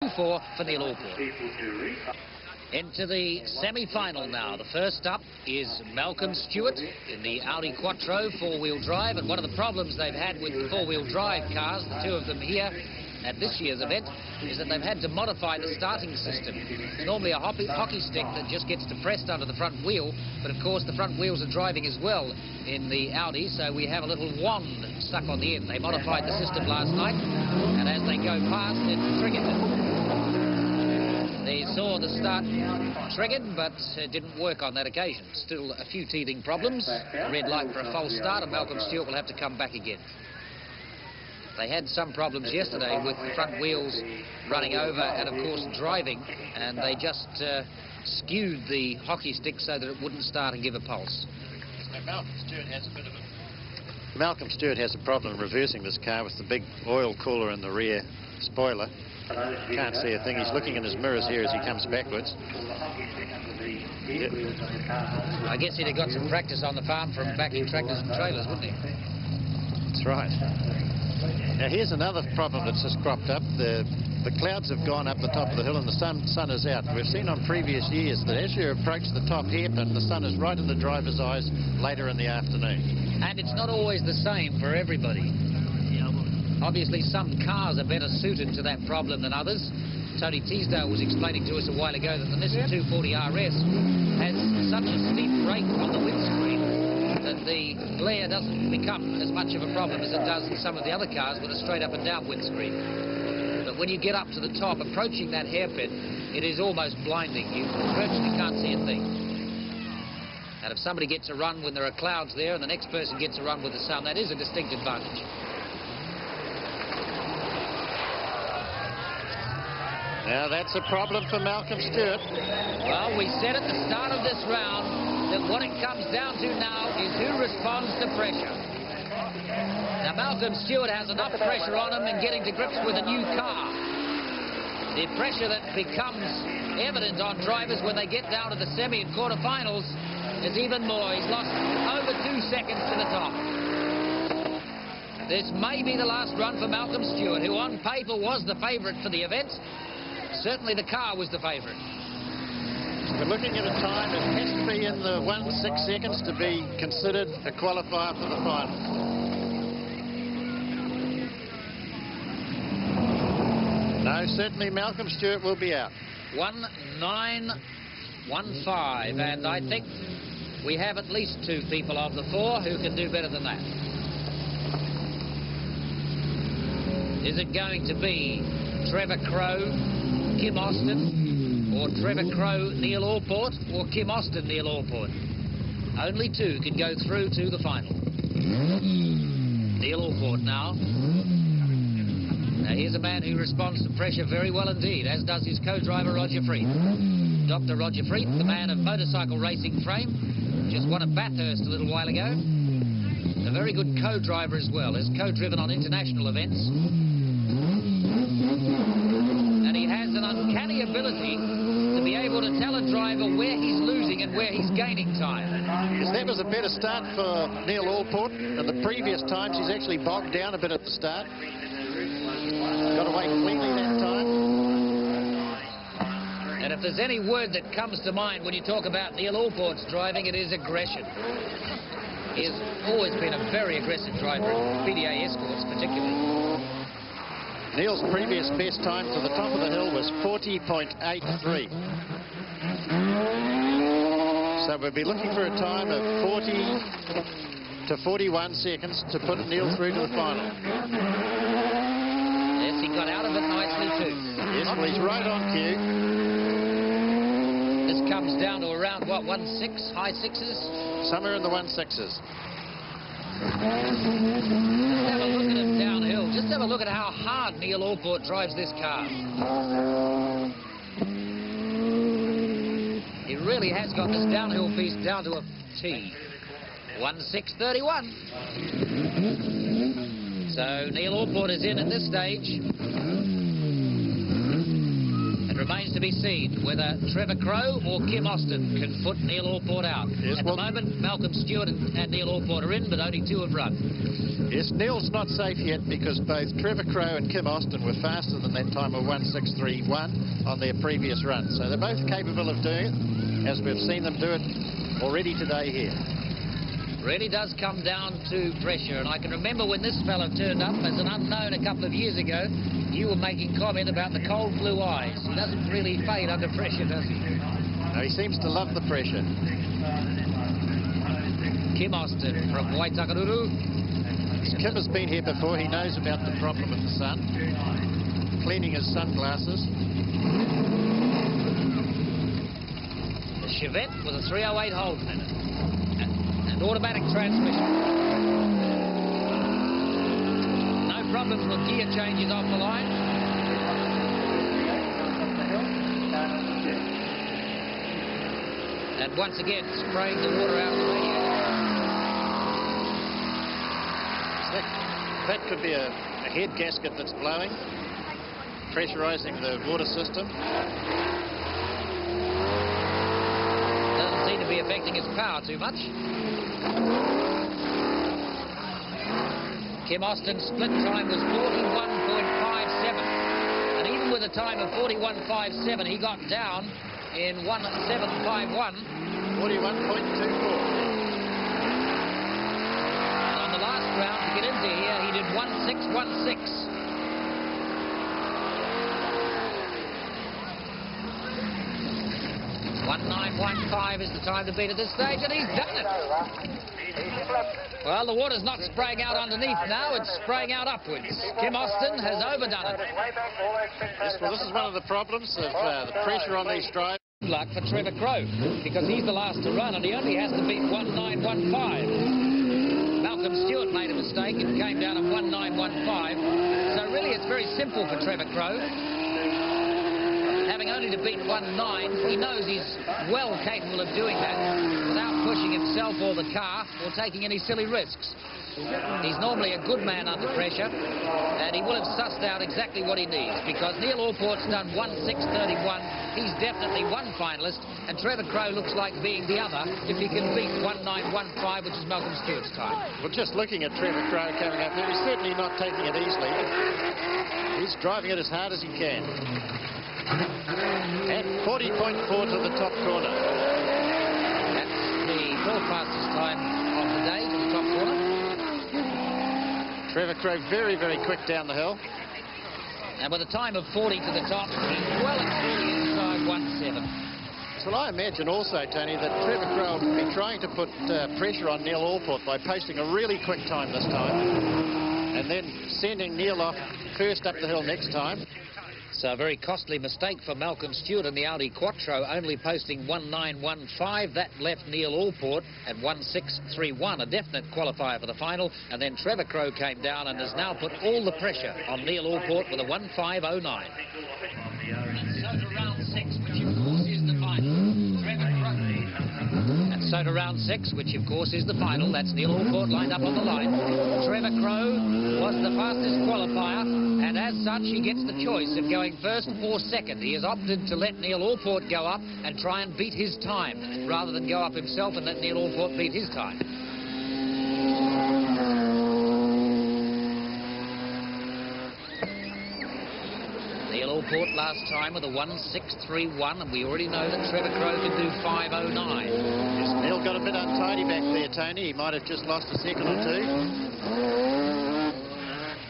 2-4 for Neil Allport. Into the semi-final now. The first up is Malcolm Stewart in the Audi Quattro four-wheel drive, and one of the problems they've had with the four-wheel drive cars, the two of them here at this year's event, is that they've had to modify the starting system. It's normally a hockey stick that just gets depressed under the front wheel, but of course the front wheels are driving as well in the Audi, so we have a little wand stuck on the end. They modified the system last night, and as they go past, it triggered it. They saw the start triggered, but it didn't work on that occasion. Still a few teething problems. Red light for a false start, and Malcolm Stewart will have to come back again. They had some problems yesterday with the front wheels running over and, of course, driving, and they just skewed the hockey stick so that it wouldn't start and give a pulse. Malcolm Stewart has a problem reversing this car with the big oil cooler in the rear spoiler. Can't see a thing. He's looking in his mirrors here as he comes backwards. Yep. I guess he'd have got some practice on the farm from backing tractors and trailers, wouldn't he? That's right. Now here's another problem that's just cropped up. The clouds have gone up the top of the hill and the sun is out. We've seen on previous years that as you approach the top hairpin, the sun is right in the driver's eyes later in the afternoon. And it's not always the same for everybody. Obviously, some cars are better suited to that problem than others. Tony Teasdale was explaining to us a while ago that the Nissan 240 RS has such a steep rake on the windscreen that the glare doesn't become as much of a problem as it does in some of the other cars with a straight up and down windscreen. But when you get up to the top, approaching that hairpin, it is almost blinding. You virtually can't see a thing. And if somebody gets a run when there are clouds there and the next person gets a run with the sun, that is a distinct advantage. Now that's a problem for Malcolm Stewart. Well, we said at the start of this round that what it comes down to now is who responds to pressure. Now Malcolm Stewart has enough pressure on him in getting to grips with a new car. The pressure that becomes evident on drivers when they get down to the semi and quarterfinals is even more. He's lost over 2 seconds to the top. This may be the last run for Malcolm Stewart, who on paper was the favourite for the event. Certainly the car was the favourite. We're looking at a time that has to be in the 1:06 seconds to be considered a qualifier for the final. No, certainly Malcolm Stewart will be out. 1:09.15, and I think we have at least 2 people of the 4 who can do better than that. Is it going to be Trevor Crow, Kim Austin, or Trevor Crow, Neil Allport, or Kim Austin, Neil Allport? Only 2 can go through to the final. Neil Allport now. Now here's a man who responds to pressure very well indeed, as does his co-driver Roger Freeth. Dr. Roger Freeth, the man of motorcycle racing frame, just won at Bathurst a little while ago. A very good co-driver as well, has co-driven on international events. And he has an uncanny ability to be able to tell a driver where he's losing and where he's gaining time. Yes, that was a better start for Neil Allport. In the previous times, he's actually bogged down a bit at the start. Got away cleanly that time. And if there's any word that comes to mind when you talk about Neil Allport's driving, it is aggression. He has always been a very aggressive driver, PDA escorts particularly. Neil's previous best time to the top of the hill was 40.83. So we'll be looking for a time of 40 to 41 seconds to put Neil through to the final. Yes, he got out of it nicely too. Yes, well, he's right on cue. This comes down to around, what, 1.6, high 6s? Somewhere in the 1.6s. Just have a look at him downhill. Just have a look at how hard Neil Allport drives this car. He really has got this downhill piece down to a T. 1.6.31. So Neil Allport is in at this stage. It remains to to be seen whether Trevor Crow or Kim Austin can put Neil Allport out. Yes, At the moment, Malcolm Stewart and Neil Allport are in, but only 2 have run. Yes, Neil's not safe yet because both Trevor Crow and Kim Austin were faster than that time of 1:6:31 on their previous run. So they're both capable of doing it, as we've seen them do it already today here. Really does come down to pressure, and I can remember when this fella turned up as an unknown a couple of years ago, you were making comment about the cold blue eyes. He doesn't really fade under pressure, does he? No, he seems to love the pressure. Kim Austin from Waitakere. Kim has been here before. He knows about the problem with the sun. Cleaning his sunglasses. The Chevette with a 308 Holden in it. And automatic transmission. No problems with gear changes off the line. And once again, spraying the water out of the radiator. That could be a head gasket that's blowing, pressurizing the water system. Doesn't seem to be affecting its power too much. Kim Austin's split time was 41.57. And even with a time of 41.57, he got down in 1:7.51. 41.24. Round to get into here, he did 1:6.16. .1915 is the time to beat at this stage, and he's done it. Well, the water's not spraying out underneath now, it's spraying out upwards. Kim Austin has overdone it. Yes, well, this is one of the problems of the pressure on these drivers. Good luck for Trevor Crow, because he's the last to run, and he only has to beat 1915. Malcolm Stewart made a mistake and came down at 1915. So really it's very simple for Trevor Crow. Having only to beat 19, he knows he's well capable of doing that without pushing himself or the car or taking any silly risks. He's normally a good man under pressure, and he will have sussed out exactly what he needs, because Neil Allport's done 1:6:31. He's definitely one finalist, and Trevor Crow looks like being the other if he can beat 1915, which is Malcolm Stewart's time. Well, just looking at Trevor Crow coming up here, he's certainly not taking it easily. He's driving it as hard as he can. And 40.4 to the top corner. That's the 4th fastest time of the day to the top corner. Trevor Crow very, very quick down the hill. And with a time of 40 to the top, he's well and truly inside 1:7. Well, I imagine also, Tony, that Trevor Crow will be trying to put pressure on Neil Allport by posting a really quick time this time, and then sending Neil off first up the hill next time. So a very costly mistake for Malcolm Stewart in the Audi Quattro, only posting 1915. That left Neil Allport at 1:6:31, a definite qualifier for the final. And then Trevor Crow came down and has now put all the pressure on Neil Allport with a 1:5:09. So to round 6, which of course is the final. Trevor Crow. And so to round 6, which of course is the final. That's Neil Allport lined up on the line. Trevor Crow was the fastest qualifier, and as such he gets the choice of going first or second. He has opted to let Neil Allport go up and try and beat his time, rather than go up himself and let Neil Allport beat his time. Neil Allport last time with a 1:6:31, and we already know that Trevor Crow can do 5:09. Yes, Neil got a bit untidy back there, Tony. He might have just lost a second or two.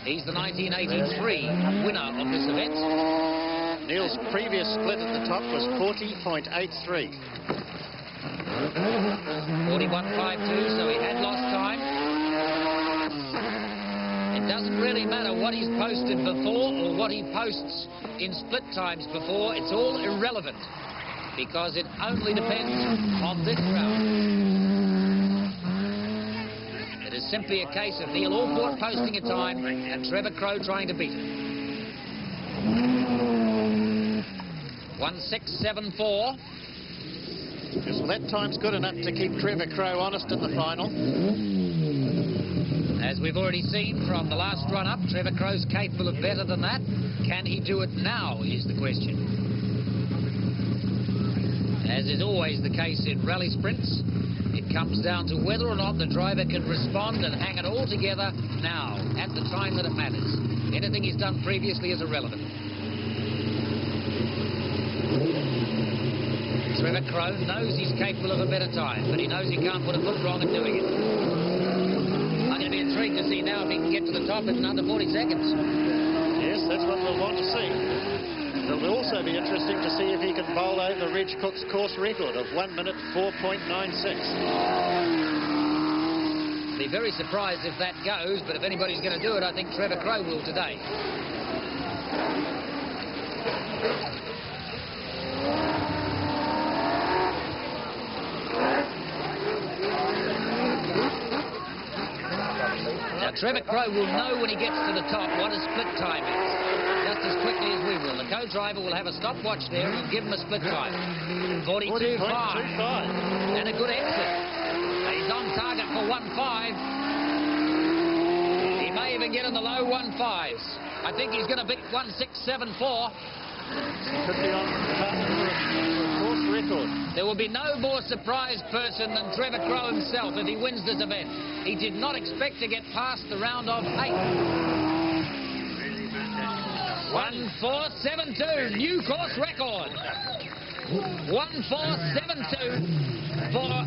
He's the 1983 winner of this event. Neil's previous split at the top was 40.83. 41.52, so he had lost time. It doesn't really matter what he's posted before or what he posts in split times before. It's all irrelevant, because it only depends on this round. It is simply a case of Neil Allport posting a time and Trevor Crow trying to beat it. 1:6:74. Well, that time's good enough to keep Trevor Crow honest in the final. As we've already seen from the last run-up, Trevor Crow's capable of better than that. Can he do it now, is the question. As is always the case in rally sprints, it comes down to whether or not the driver can respond and hang it all together now, at the time that it matters. Anything he's done previously is irrelevant. Trevor Crow knows he's capable of a better time, but he knows he can't put a foot wrong in doing it. I'm going to be intrigued to see now if he can get to the top in under 40 seconds. Yes, that's what we'll want to see. It will also be interesting to see if he can bowl over Reg Cook's course record of 1 minute 4.96. Be very surprised if that goes, but if anybody's going to do it, I think Trevor Crow will today. Now, Trevor Crow will know when he gets to the top what a split time is, just as quickly as we will. The co-driver will have a stopwatch there and give him a split time. 42.5. And a good exit. He's on target for 1.5. He may even get in the low 1.5s. I think he's going to beat 1.674. Could be on course record. There will be no more surprised person than Trevor Crow himself if he wins this event. He did not expect to get past the round of 8. 1.472, new course record. 1.472 for